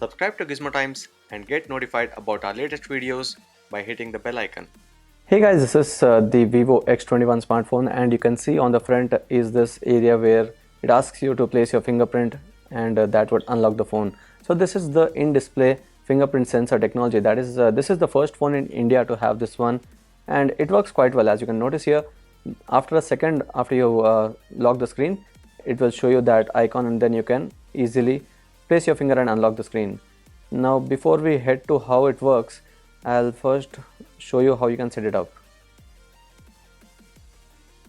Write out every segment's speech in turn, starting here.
Subscribe to Gizmo Times and get notified about our latest videos by hitting the bell icon. Hey guys, this is the Vivo X21 smartphone, and you can see on the front is this area where it asks you to place your fingerprint, and that would unlock the phone. So this is the in-display fingerprint sensor technology. This is the first phone in India to have this one, and it works quite well. As you can notice here, after a second after you lock the screen, it will show you that icon, and then you can easily place your finger and unlock the screen. Now before we head to how it works, I'll first show you how you can set it up.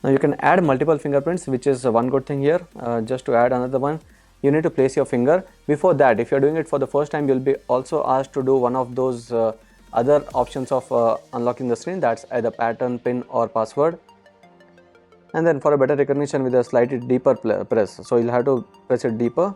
Now you can add multiple fingerprints, which is one good thing here. Just to add another one, you need to place your finger. Before that, if you're doing it for the first time, you'll be also asked to do one of those other options of unlocking the screen, that's either pattern, pin or password. And then for a better recognition with a slightly deeper press, so you'll have to press it deeper.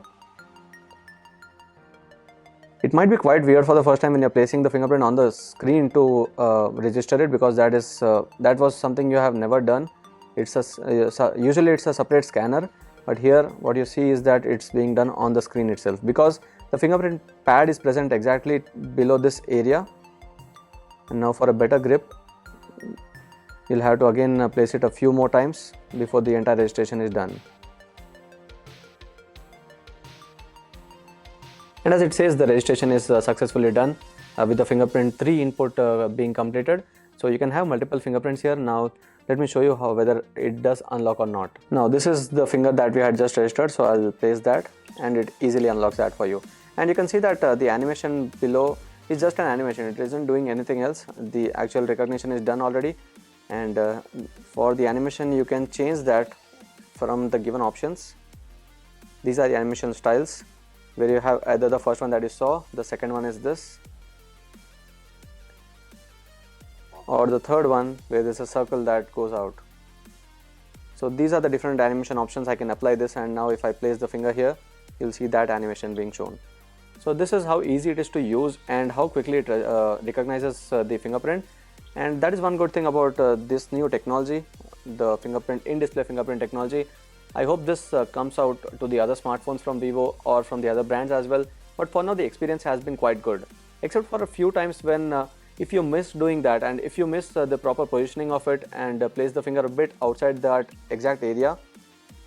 It might be quite weird for the first time when you're placing the fingerprint on the screen to register it, because that was something you have never done. Usually it's a separate scanner, but here what you see is that it's being done on the screen itself, because the fingerprint pad is present exactly below this area. And now for a better grip, you'll have to again place it a few more times before the entire registration is done. And as it says, the registration is successfully done with the fingerprint 3 input being completed. So you can have multiple fingerprints here. Now let me show you whether it does unlock or not. Now this is the finger that we had just registered, so I'll place that and it easily unlocks that for you. And you can see that the animation below is just an animation, it isn't doing anything else. The actual recognition is done already, and for the animation you can change that from the given options. These are the animation styles, where you have either the first one that you saw, the second one is this, or the third one where there's a circle that goes out. So these are the different animation options. I can apply this, and now if I place the finger here, you'll see that animation being shown. So this is how easy it is to use and how quickly it recognizes the fingerprint. And that is one good thing about this new technology, the fingerprint in-display fingerprint technology. I hope this comes out to the other smartphones from Vivo or from the other brands as well, but for now the experience has been quite good, except for a few times when if you miss doing that, and if you miss the proper positioning of it and place the finger a bit outside that exact area,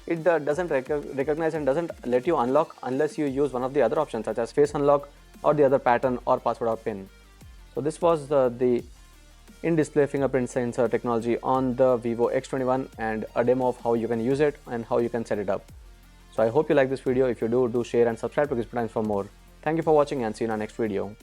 it doesn't recognize and doesn't let you unlock unless you use one of the other options such as face unlock or the other pattern or password or pin. So this was the in-display fingerprint sensor technology on the Vivo X21, and a demo of how you can use it and how you can set it up. So I hope you like this video. If you do share and subscribe to Gizmo Times for more. Thank you for watching, and see you in our next video.